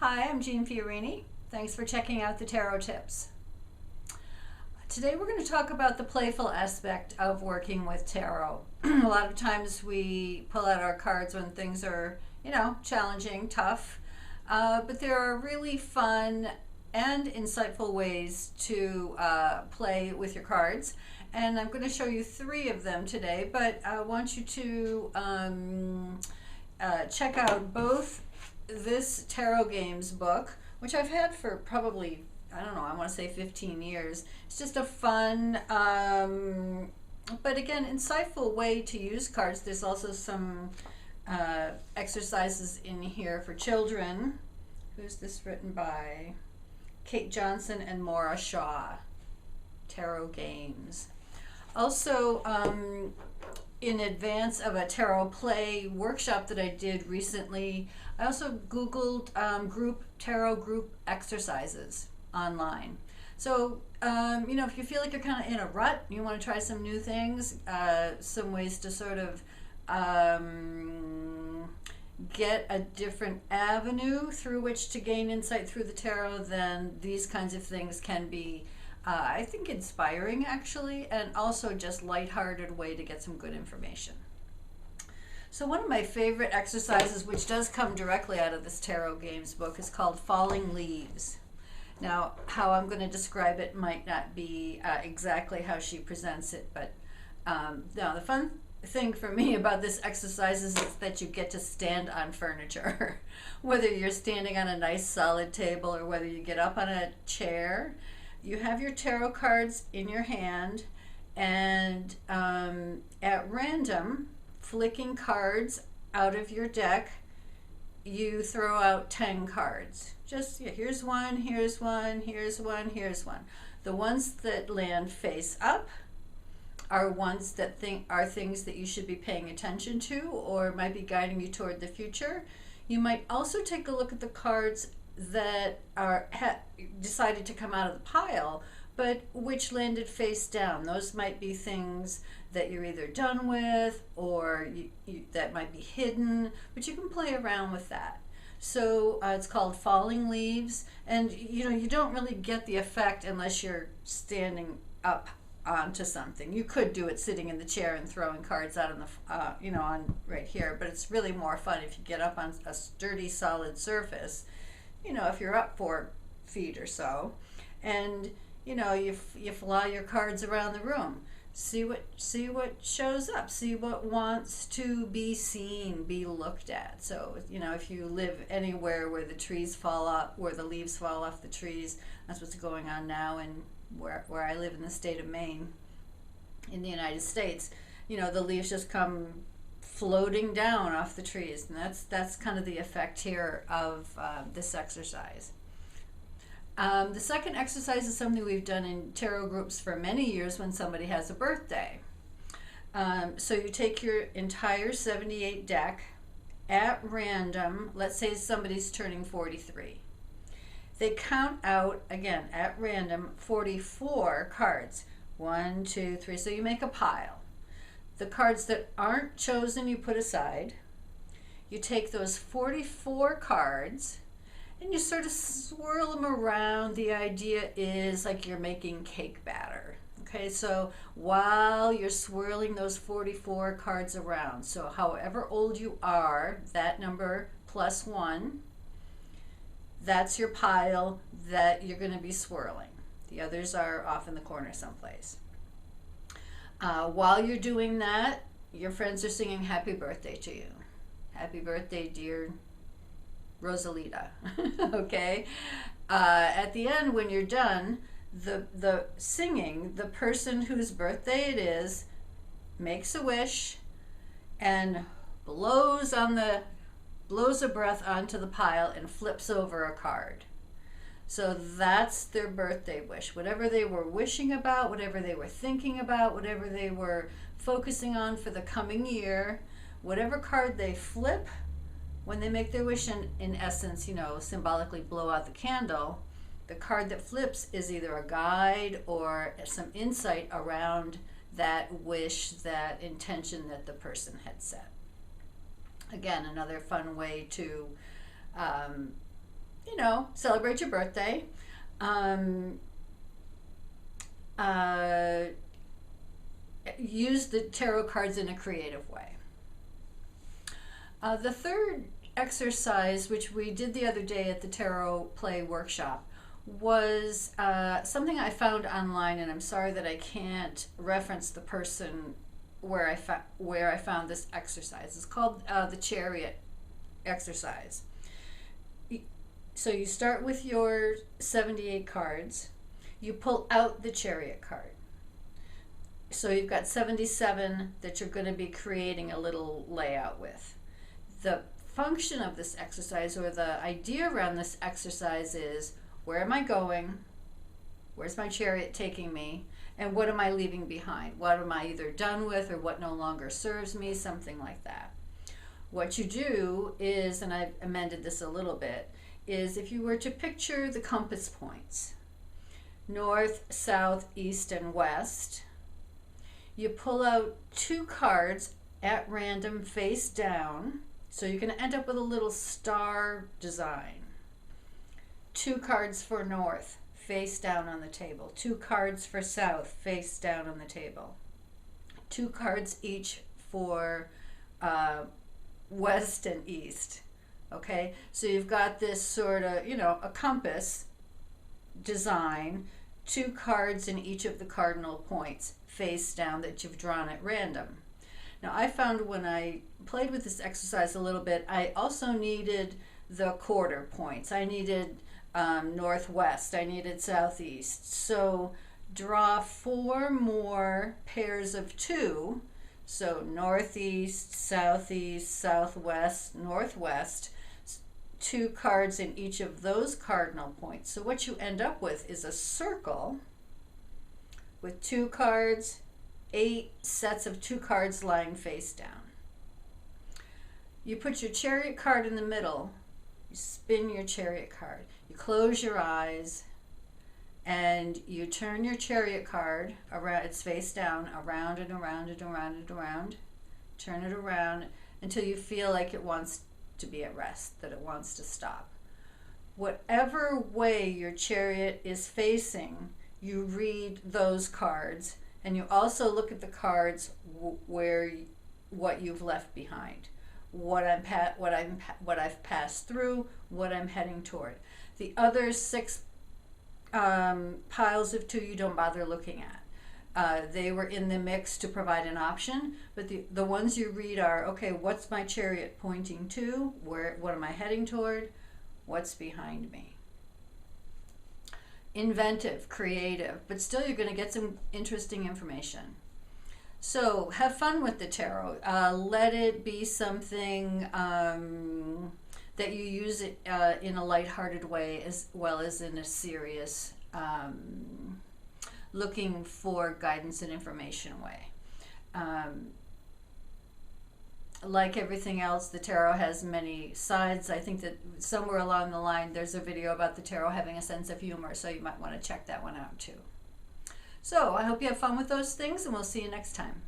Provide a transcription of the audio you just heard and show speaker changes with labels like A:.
A: Hi, I'm Jeanne Fiorini. Thanks for checking out the Tarot Tips. Today we're going to talk about the playful aspect of working with tarot. A lot of times we pull out our cards when things are, challenging, tough, but there are really fun and insightful ways to play with your cards. And I'm going to show you 3 of them today, but I want you to check out both this Tarot Games book, which I've had for probably, I want to say 15 years. It's just a fun, but again, insightful way to use cards. There's also some exercises in here for children. Who's this written by? Kate Johnson and Maura Shaw. Tarot Games. Also, in advance of a tarot play workshop that I did recently, I also Googled tarot group exercises online. So, if you feel like you're kind of in a rut, you want to try some new things, some ways to sort of get a different avenue through which to gain insight through the tarot, then these kinds of things can be I think inspiring actually, and also just lighthearted way to get some good information. So one of my favorite exercises, which does come directly out of this Tarot Games book, is called Falling Leaves. Now, how I'm going to describe it might not be exactly how she presents it, but now the fun thing for me about this exercise is that you get to stand on furniture. Whether you're standing on a nice solid table or whether you get up on a chair, you have your tarot cards in your hand, and at random, flicking cards out of your deck, you throw out 10 cards. Just here's one, here's one, here's one, here's one. The ones that land face up are ones that are things that you should be paying attention to or might be guiding you toward the future. You might also take a look at the cards that are decided to come out of the pile, but which landed face down. Those might be things that you're either done with or that might be hidden, but you can play around with that. So it's called Falling Leaves, and you don't really get the effect unless you're standing up onto something. You could do it sitting in the chair and throwing cards out on the on right here, but it's really more fun if you get up on a sturdy solid surface, if you're up 4 feet or so, and you fly your cards around the room, see what shows up, see what wants to be seen, be looked at. So if you live anywhere where the leaves fall off the trees, that's what's going on now in where I live in the state of Maine in the United States. The leaves just come floating down off the trees, and that's kind of the effect here of this exercise. The second exercise is something we've done in tarot groups for many years when somebody has a birthday. So you take your entire 78 deck at random. Let's say somebody's turning 43. They count out, again, at random, 44 cards. 1, 2, 3. So you make a pile. The cards that aren't chosen, you put aside. You take those 44 cards and you sort of swirl them around. The idea is like you're making cake batter. Okay, so while you're swirling those 44 cards around, so however old you are, that number plus 1, that's your pile that you're going to be swirling. The others are off in the corner someplace. While you're doing that, your friends are singing happy birthday to you. Happy birthday, dear Rosalita. Okay? At the end, when you're done, the singing, the person whose birthday it is makes a wish and blows a breath onto the pile and flips over a card. So that's their birthday wish. Whatever they were wishing about, whatever they were thinking about, whatever they were focusing on for the coming year, whatever card they flip, when they make their wish and in essence, symbolically blow out the candle, the card that flips is either a guide or some insight around that wish, that intention that the person had set. Again, another fun way to you know, celebrate your birthday. Uh, Use the tarot cards in a creative way. The third exercise, which we did the other day at the Tarot Play workshop, was something I found online, and I'm sorry that I can't reference the person where I found this exercise. It's called the Chariot exercise. So you start with your 78 cards. You pull out the Chariot card. So you've got 77 that you're going to be creating a little layout with. The function of this exercise, or the idea around this exercise, is where am I going? Where's my chariot taking me? And what am I leaving behind? What am I either done with or what no longer serves me? Something like that. What you do is, and I've amended this a little bit, is if you were to picture the compass points, north, south, east, and west, you pull out 2 cards at random face down, so you're going to end up with a little star design. 2 cards for north, face down on the table. 2 cards for south, face down on the table. 2 cards each for west and east. Okay, so you've got this sort of, you know, a compass design, 2 cards in each of the cardinal points face down that you've drawn at random. Now, I found when I played with this exercise a little bit, I also needed the quarter points. I needed northwest, I needed southeast. So draw 4 more pairs of 2. So northeast, southeast, southwest, northwest, 2 cards in each of those cardinal points. So what you end up with is a circle with 2 cards, 8 sets of 2 cards lying face down. You put your chariot card in the middle, you spin your chariot card, you close your eyes, and you turn your chariot card around, it's face down, around and around and around and around. Turn it around until you feel like it wants to be at rest, that it wants to stop. Whatever way your chariot is facing, you read those cards, and you also look at the cards what you've left behind, what I've passed through, what I'm heading toward. The other 6 piles of 2 you don't bother looking at. They were in the mix to provide an option, but the ones you read are, okay, what's my chariot pointing to? What am I heading toward? What's behind me? Inventive, creative, but still you're going to get some interesting information. So have fun with the tarot. Let it be something that you use it in a lighthearted way as well as in a serious, looking for guidance and information way. Like everything else, the tarot has many sides. I think that somewhere along the line there's a video about the tarot having a sense of humor, so you might want to check that one out too. So I hope you have fun with those things, and we'll see you next time.